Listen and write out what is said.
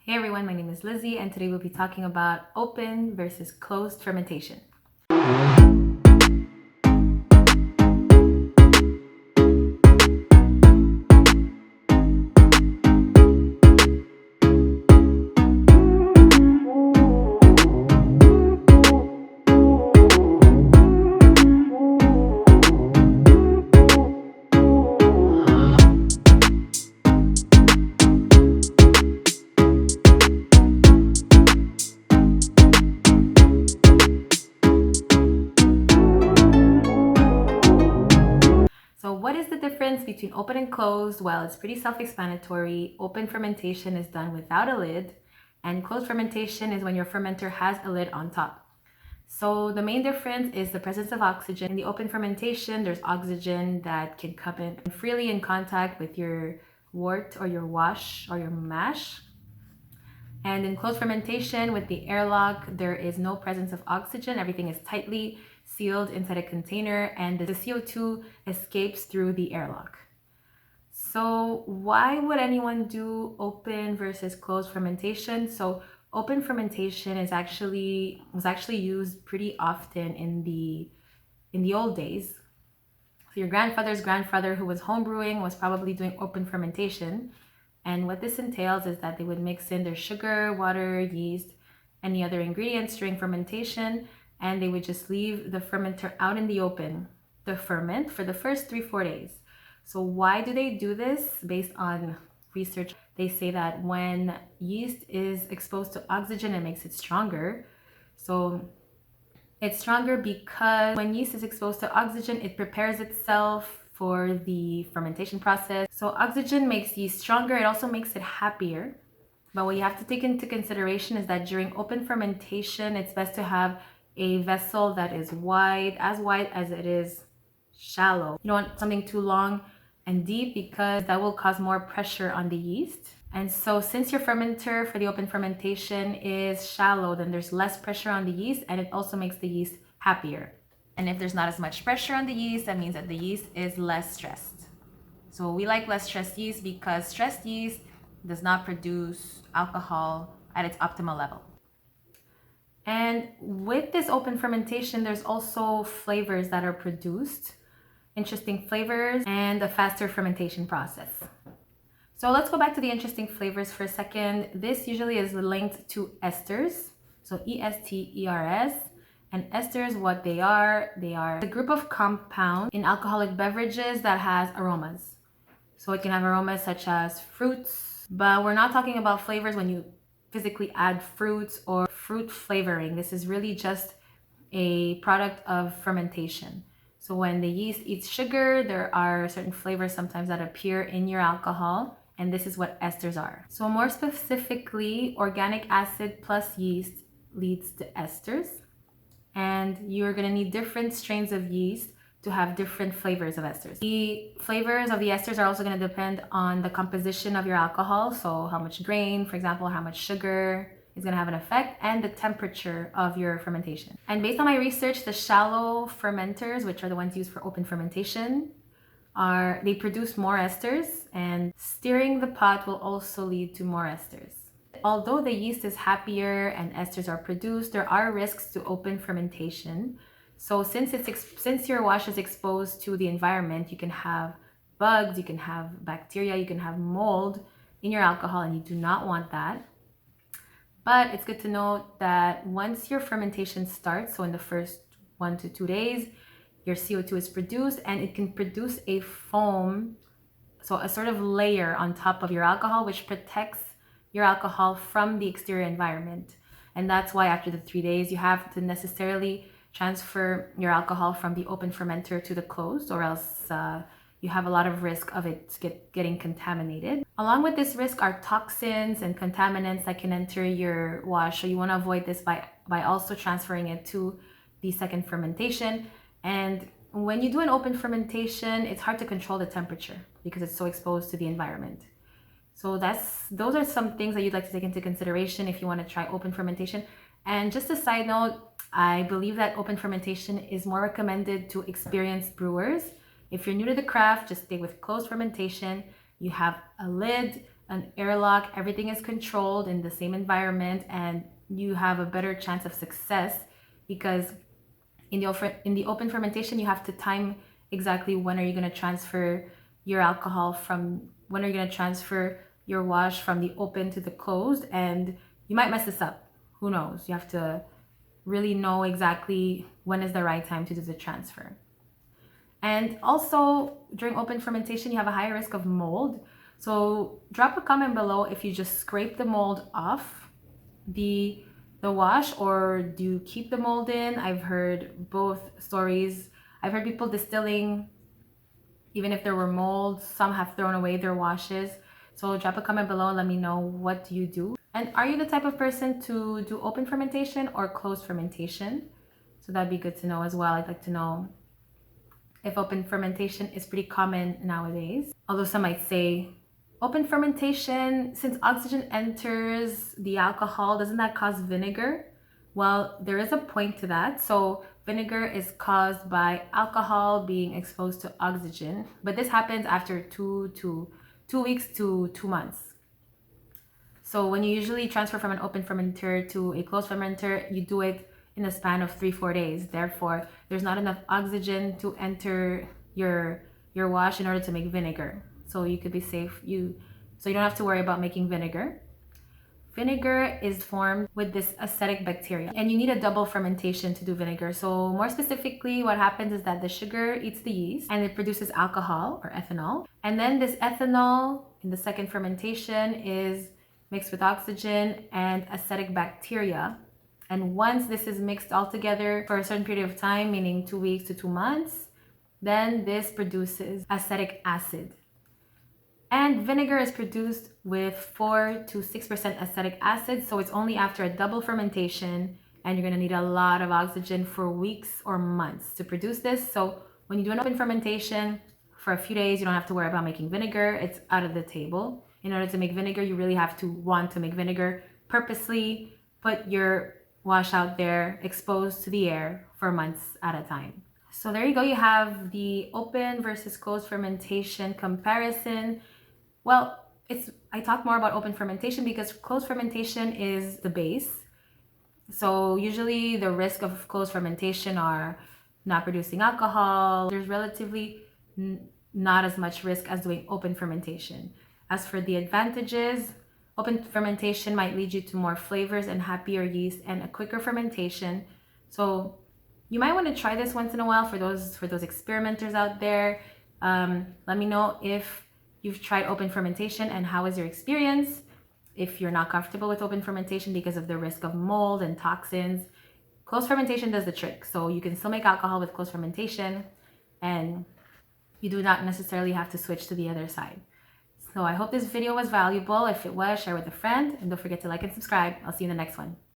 Hey everyone, my name is Lizzie and today we'll be talking about open versus closed fermentation. So what is the difference between open and closed? Well, it's pretty self-explanatory. Open fermentation is done without a lid, and closed fermentation is when your fermenter has a lid on top. So the main difference is the presence of oxygen. In the open fermentation, there's oxygen that can come in freely in contact with your wort or your wash or your mash. And in closed fermentation with the airlock, there is no presence of oxygen. Everything is tightly sealed inside a container and the CO2 escapes through the airlock. So why would anyone do open versus closed fermentation? So open fermentation was actually used pretty often in the old days. So your grandfather's grandfather who was homebrewing was probably doing open fermentation. And what this entails is that they would mix in their sugar, water, yeast, any other ingredients during fermentation, and they would just leave the fermenter out in the open to ferment for the first 3-4 days. So why do they do this? Based on research, they say that when yeast is exposed to oxygen, it makes it stronger. So it's stronger because when yeast is exposed to oxygen, it prepares itself for the fermentation process. So oxygen makes yeast stronger. It also makes it happier. But what you have to take into consideration is that during open fermentation, it's best to have a vessel that is wide as it is shallow. You don't want something too long and deep because that will cause more pressure on the yeast. And so since your fermenter for the open fermentation is shallow, then there's less pressure on the yeast and it also makes the yeast happier. And if there's not as much pressure on the yeast, that means that the yeast is less stressed. So we like less stressed yeast because stressed yeast does not produce alcohol at its optimal level. And with this open fermentation, there's also flavors that are produced, interesting flavors, and a faster fermentation process. So let's go back to the interesting flavors for a second. This usually is linked to esters. So E-S-T-E-R-S. And esters, what they are a group of compounds in alcoholic beverages that has aromas. So it can have aromas such as fruits, but we're not talking about flavors when you physically add fruits or fruit flavoring. This is really just a product of fermentation. So when the yeast eats sugar, there are certain flavors sometimes that appear in your alcohol, and this is what esters are. So more specifically, organic acid plus yeast leads to esters. And you're gonna need different strains of yeast to have different flavors of esters. The flavors of the esters are also gonna depend on the composition of your alcohol. So how much grain, for example, how much sugar is gonna have an effect, and the temperature of your fermentation. And based on my research, the shallow fermenters, which are the ones used for open fermentation, they produce more esters, and stirring the pot will also lead to more esters. Although the yeast is happier and esters are produced, there are risks to open fermentation. So since your wash is exposed to the environment, you can have bugs, you can have bacteria, you can have mold in your alcohol, and you do not want that. But it's good to note that once your fermentation starts, so in the first 1 to 2 days, your CO2 is produced and it can produce a foam, so a sort of layer on top of your alcohol, which protects your alcohol from the exterior environment. And that's why after the 3 days, you have to necessarily transfer your alcohol from the open fermenter to the closed, or else you have a lot of risk of it getting contaminated. Along with this risk are toxins and contaminants that can enter your wash. So you want to avoid this by also transferring it to the second fermentation. And when you do an open fermentation, it's hard to control the temperature because it's so exposed to the environment. So those are some things that you'd like to take into consideration if you want to try open fermentation. And just a side note, I believe that open fermentation is more recommended to experienced brewers. If you're new to the craft, just stay with closed fermentation. You have a lid an airlock, everything is controlled in the same environment, and you have a better chance of success because in the open fermentation, you have to time exactly when are you going to transfer your alcohol from when are you going to transfer your wash from the open to the closed, and you might mess this up. Who knows? You have to really know exactly when is the right time to do the transfer. And also during open fermentation, you have a higher risk of mold. So drop a comment below if you just scrape the mold off the wash, or do you keep the mold in? I've heard both stories. I've heard people distilling even if there were mold. Some have thrown away their washes. So drop a comment below and let me know, what do you do? And are you the type of person to do open fermentation or closed fermentation? So that'd be good to know as well. I'd like to know if open fermentation is pretty common nowadays. Although some might say, open fermentation, since oxygen enters the alcohol, doesn't that cause vinegar? Well, there is a point to that. So vinegar is caused by alcohol being exposed to oxygen, but this happens after 2 weeks to 2 months. So when you usually transfer from an open fermenter to a closed fermenter, you do it in a span of 3-4 days. Therefore, there's not enough oxygen to enter your wash in order to make vinegar. So you could be safe. So you don't have to worry about making vinegar. Vinegar is formed with this acetic bacteria, and you need a double fermentation to do vinegar. So more specifically, what happens is that the sugar eats the yeast and it produces alcohol or ethanol. And then this ethanol in the second fermentation is mixed with oxygen and acetic bacteria. And once this is mixed all together for a certain period of time, meaning 2 weeks to 2 months, then this produces acetic acid. And vinegar is produced with 4 to 6% acetic acid. So it's only after a double fermentation, and you're going to need a lot of oxygen for weeks or months to produce this. So when you do an open fermentation for a few days, you don't have to worry about making vinegar. It's out of the table. In order to make vinegar, you really have to want to make vinegar. Purposely put your wash out there exposed to the air for months at a time. So there you go. You have the open versus closed fermentation comparison. Well, I talk more about open fermentation because closed fermentation is the base. So usually the risk of closed fermentation are not producing alcohol. There's relatively not as much risk as doing open fermentation. As for the advantages, open fermentation might lead you to more flavors and happier yeast and a quicker fermentation. So you might want to try this once in a while for those experimenters out there. Let me know if you've tried open fermentation and how is your experience. If you're not comfortable with open fermentation because of the risk of mold and toxins, closed fermentation does the trick. So you can still make alcohol with closed fermentation, and you do not necessarily have to switch to the other side. So I hope this video was valuable. If it was, share with a friend, and don't forget to like and subscribe. I'll see you in the next one.